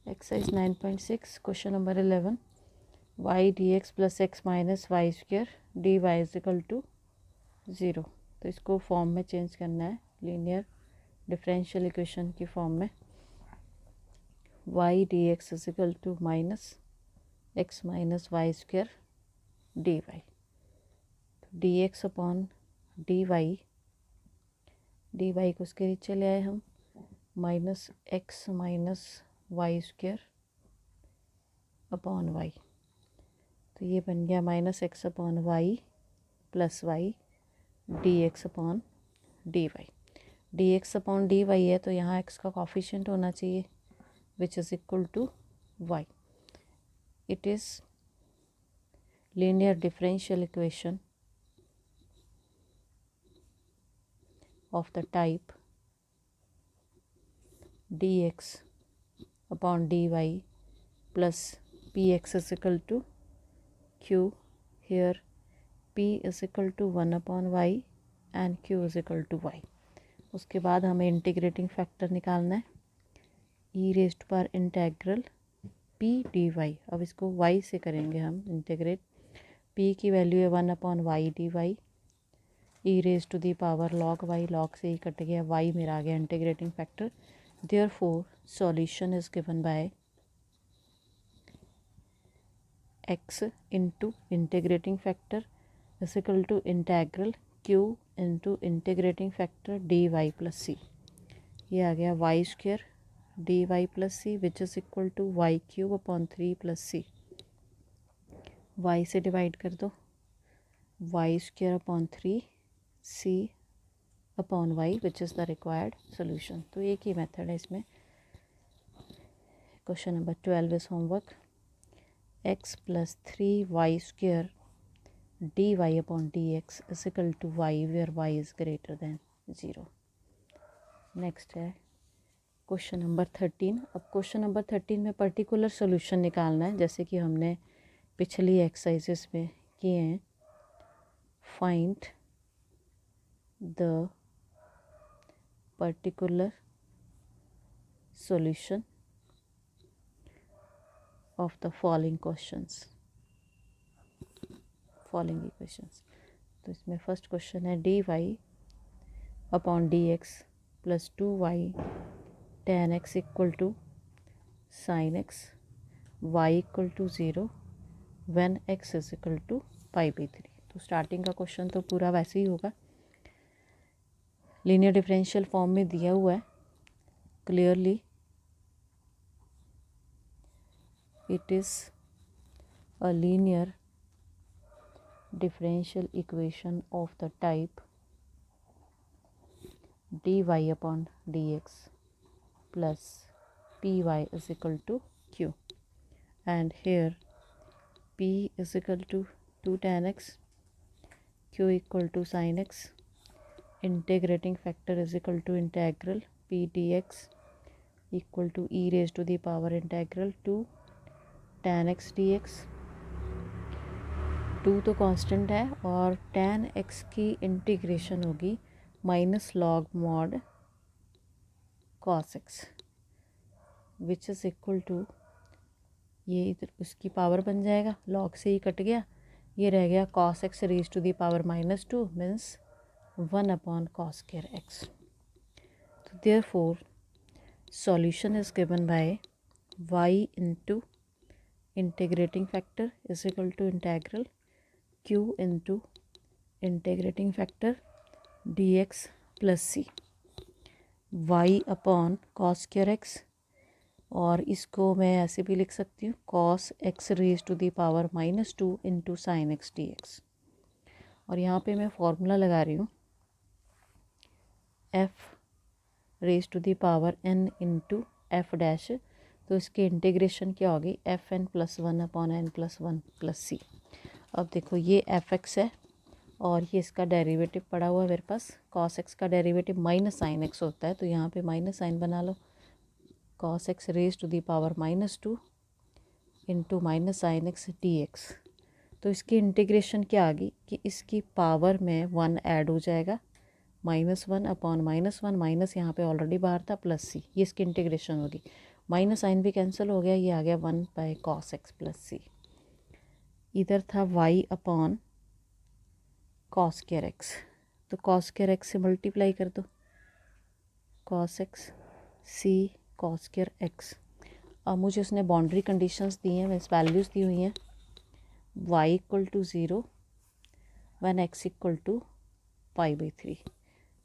Exercise 9.6 question number 11 y dx plus x minus y square dy is equal to 0। तो इसको form में change करना है, linear differential equation की form में। y dx is equal to minus x minus y square dy। dx upon dy को उसके नीचे ले आए हम, minus x minus y square upon y. तो ये बन गया minus x upon y plus y d x upon d y. D x upon d y है तो यहाँ एक्स का कॉफिशिएंट होना चाहिए which is equal to y. It is linear differential equation of the type dx upon dy plus px is equal to q, here p is equal to 1 upon y and q is equal to y। उसके बाद हमें integrating factor निकालना है, e raised power integral p dy। अब इसको y से करेंगे हम इंटीग्रेट। p की वैल्यू है 1 upon y d y, e raise to the power log y, log से ही कट गया, वाई मेरा आ गया integrating factor. Therefore solution is given by x into integrating factor is equal to integral q into integrating factor d y plus c. ये आ गया y square d y plus c which is equal to y cube upon 3 plus c. Y से divide कर दो, y square upon 3 c upon y which is the required solution. तो एक ही method है इसमें। Question number 12 is homework. x plus 3y square d y upon d x is equal to y where y is greater than 0। Next है question number 13। अब question number 13 में particular solution निकालना है, जैसे कि हमने पिछली एक्सरसाइजेस में किए हैं। Find the particular solution of the following equations। तो इसमें फर्स्ट क्वेश्चन है d y upon d x plus 2y tan x equal to sine x y equal to 0 when x is equal to π/3। तो starting का question तो पूरा वैसे ही होगा, linear differential form में दिया हुआ है clearly. It is a linear differential equation of the type d y upon d x plus p y is equal to q and here p is equal to 2 tan x, q equal to sine x, integrating factor is equal to integral p d x equal to e raise to the power integral 2 tan x d x. 2 तो constant है और tan x की integration होगी minus log mod cos x which is equal to, ये इधर उसकी power बन जाएगा, लॉग से ही कट गया, ये रह गया cos x raise to the power -2 means 1 upon cos square x। So therefore solution is given by y into integrating factor is equal to integral q into integrating factor dx plus c, y upon cos square x, और इसको मैं ऐसे भी लिख सकती हूँ cos x raise to the power -2 into sine x d x. और यहाँ पे मैं फॉर्मूला लगा रही हूँ f raise to the power n into f dash. तो इसकी इंटीग्रेशन क्या होगी f n plus 1 upon n plus 1 plus c. अब देखो ये एफ एक्स है और ये इसका डेरिवेटिव पड़ा हुआ है मेरे पास, cos x का डेरिवेटिव माइनस साइन एक्स होता है, तो यहाँ पे माइनस साइन बना लो, cos x raise to the power -2 into minus sine x d x. तो इसकी इंटीग्रेशन क्या आ गई कि इसकी पावर में 1 ऐड हो जाएगा, -1 अपॉन -1, माइनस यहाँ पे ऑलरेडी बाहर था, प्लस सी, ये इसकी इंटीग्रेशन होगी। माइनस साइन भी कैंसिल हो गया, ये आ गया 1/cos x प्लस सी। इधर था y upon cos square x, तो cos स्क्वायर x से मल्टीप्लाई कर दो, cos x c cos square x। अब मुझे उसने बाउंड्री कंडीशंस दी हैं, मीन्स वैल्यूज़ दी हुई हैं, y equal to 0 when x equal to π/3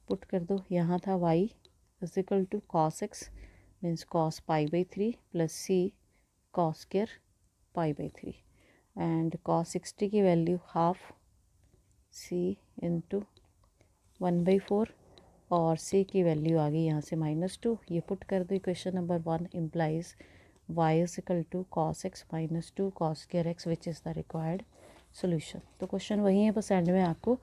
put कर दो। यहाँ था y is equal to cos x means cos π/3 plus c cos square π/3 and cos 60 की वैल्यू हाफ c इंटू 1/4 और c की वैल्यू आ गई यहाँ से -2। ये पुट कर दो। Equation number 1 implies y is equal to cos x -2 cos square x which is the required solution. तो क्वेश्चन वही है, बस एंड में आपको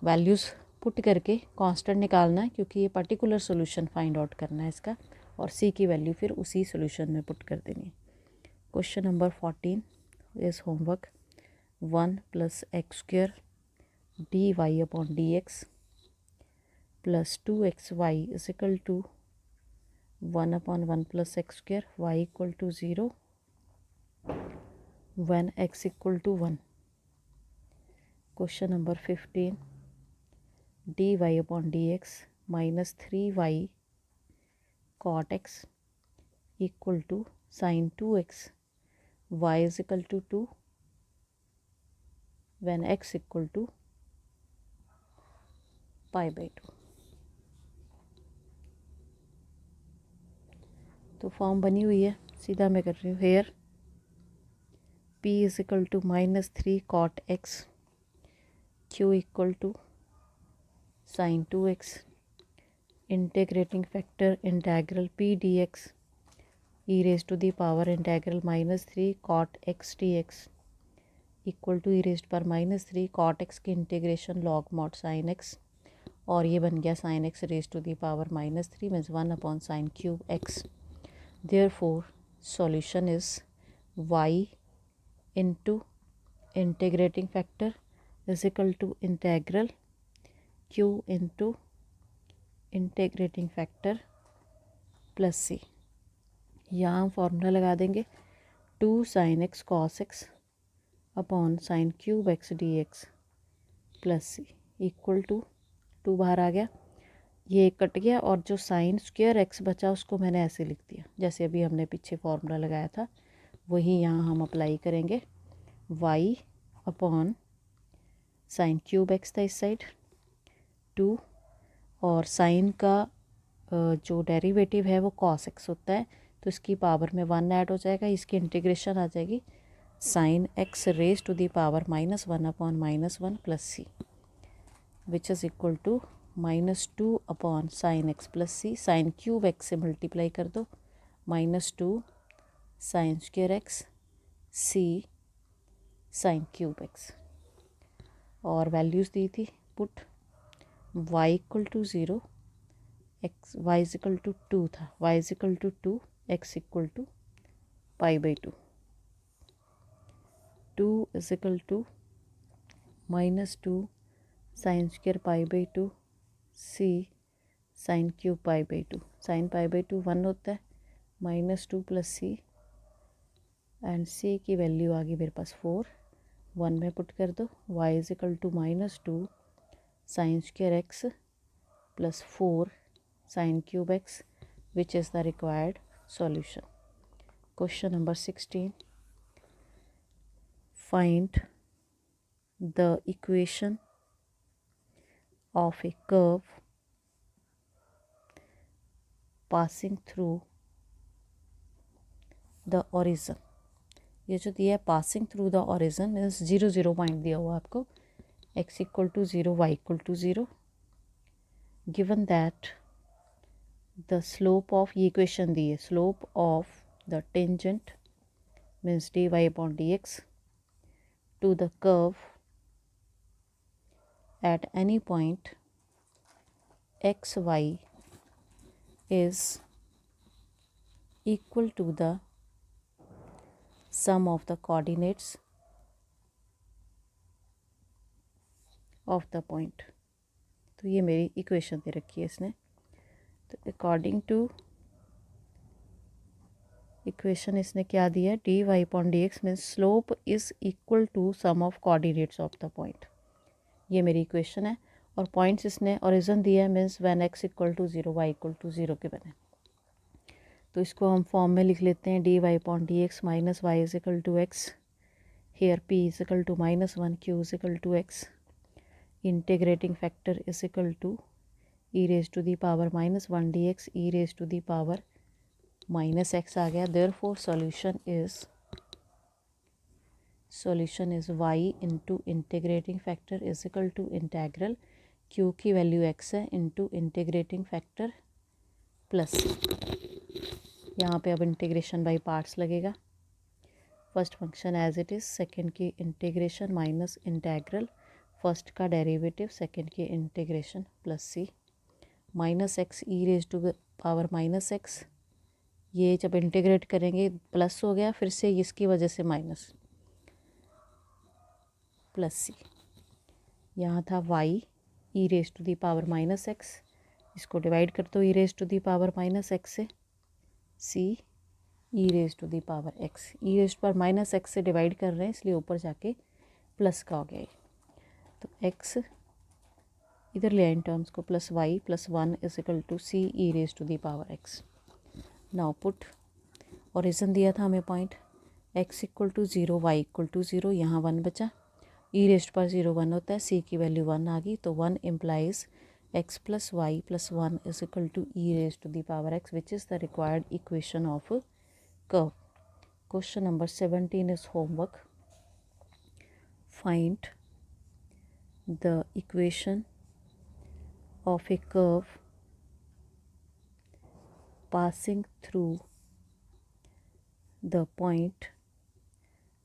वैल्यूज़ पुट करके कांस्टेंट निकालना है, क्योंकि ये पर्टिकुलर सोल्यूशन फाइंड आउट करना है इसका, और c की वैल्यू फिर उसी सोल्यूशन में पुट कर देनी है। Question number 14 is homework 1 + x² dy upon dx plus 2xy is equal to 1/1 + x² y equal to 0 when x equal to 1। Question number 15 dy upon dx -3y cot x equal to sin 2x y is equal to 2 when x equal to π/2। तो form बनी हुई है, सीधा मैं कर रही हूँ। Here p is equal to -3 cot x q equal to sin 2x integrating factor integral p dx e raise to the power integral -3 cot x dx equal to e raise पर -3 cot x की integration log mod sin x, और ये बन गया sin x raise to the power -3 means 1/sin cube x। Therefore solution is y into integrating factor is equal to integral q into integrating factor plus c। यहाँ हम formula लगा देंगे 2 sin x cos x upon sin cube x dx plus c equal to 2 बाहर आ गया, ये cut गया, और जो साइन स्क्वायर x बचा उसको मैंने ऐसे लिख दिया जैसे अभी हमने पीछे फॉर्मूला लगाया था, वही यहाँ हम अप्लाई करेंगे। y upon sine cube x था इस साइड 2, और साइन का जो डेरिवेटिव है वो cos x होता है, तो इसकी पावर में 1 ऐड हो जाएगा, इसकी इंटीग्रेशन आ जाएगी sine x raise to the power -1/-1 plus c which is equal to -2/sin x plus c. Sine cube x से मल्टीप्लाई कर दो, -2 sine square x c sine cube x, और वैल्यूज़ दी थी put y equal to 0 x y is equal to 2 था, y is equal to 2 x equal to π/2 2 is equal to -2 sine square π/2 C sine cube π/2। Sine π/2 1 होता है, -2 plus C, and सी की value आ गई मेरे पास 4, 1 में पुट कर दो। y is equal to -2 sine square x plus 4 sine cube x which is the required solution. Question number 16 find the equation of a curve passing through the origin। ये जो दिया है passing through the origin means 0 point दिया हुआ आपको, x equal to 0 y equal to 0, given that the slope of, ये equation दी है, slope of the tangent means dy upon dx to the curve at any point x y is equal to the sum of the coordinates of the point। तो ये मेरी equation दे रखी है इसने। तो अकॉर्डिंग टू इक्वेशन इसने क्या दिया है, dy upon dx means slope is equal to sum of coordinates of the point. ये मेरी इक्वेशन है और पॉइंट्स इसने ओरिजिन दिया है means when x equal to 0 y equal to 0 के बने। तो इसको हम फॉर्म में लिख लेते हैं dy upon dx minus y is equal to x, here p is equal to -1 q is equal to x, integrating factor is equal to e raise to the power -1 dx e raise to the power -x आ गया। Therefore solution is y into integrating factor is equal to integral q की value x है into integrating factor plus. यहाँ पे अब integration by parts लगेगा। First function as it is, second की integration minus integral first का derivative second की integration plus c minus x e raise to power minus x. ये जब इंटीग्रेट करेंगे प्लस हो गया, फिर से इसकी वजह से माइनस प्लस सी। यहाँ था y e raise to the power minus x, इसको डिवाइड कर दो e raise to the power minus x से, C e raise to the power x. E raise पर माइनस एक्स से डिवाइड कर रहे हैं इसलिए ऊपर जाके प्लस का हो गया ये। तो एक्स इधर ले आए इन टर्म्स को, plus y plus 1 is equal to c e raise to the power x. Now put origin दिया था हमें point x equal to 0 y equal to 0, यहाँ 1 बचा, ई रेस्ट पर 0 1 होता है, सी की वैल्यू 1 आ गई। तो 1 implies x plus y plus 1 is equal to e raise to the power x, which is the required equation of curve. Question number 17 is homework. Find the equation of a curve passing through the point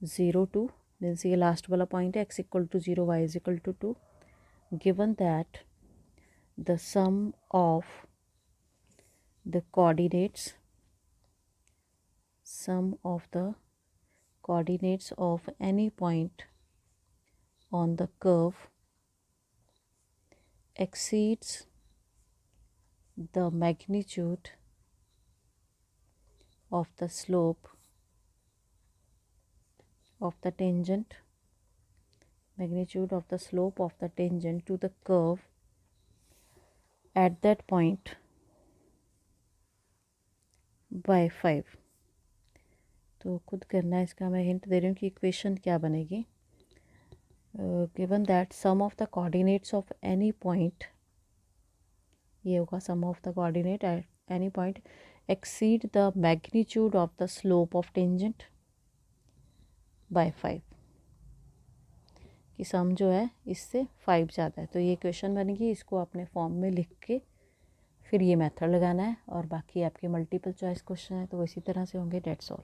0 2, means ये last वाला point है, x equal to 0 y is equal to 2, given that the sum of the coordinates of any point on the curve exceeds the magnitude of the slope of the tangent to the curve at that point by 5। तो खुद करना है इसका, मैं hint दे रही हूँ कि equation क्या बनेगी। Given that sum of the coordinates of any point, ये होगा sum of the coordinate at any point exceed the magnitude of the slope of tangent by 5, कि सम जो है इससे 5 ज़्यादा है। तो ये इक्वेशन बनेगी, इसको अपने फॉर्म में लिख के फिर ये मेथड लगाना है, और बाकी आपके मल्टीपल चॉइस क्वेश्चन है तो इसी तरह से होंगे। That's all.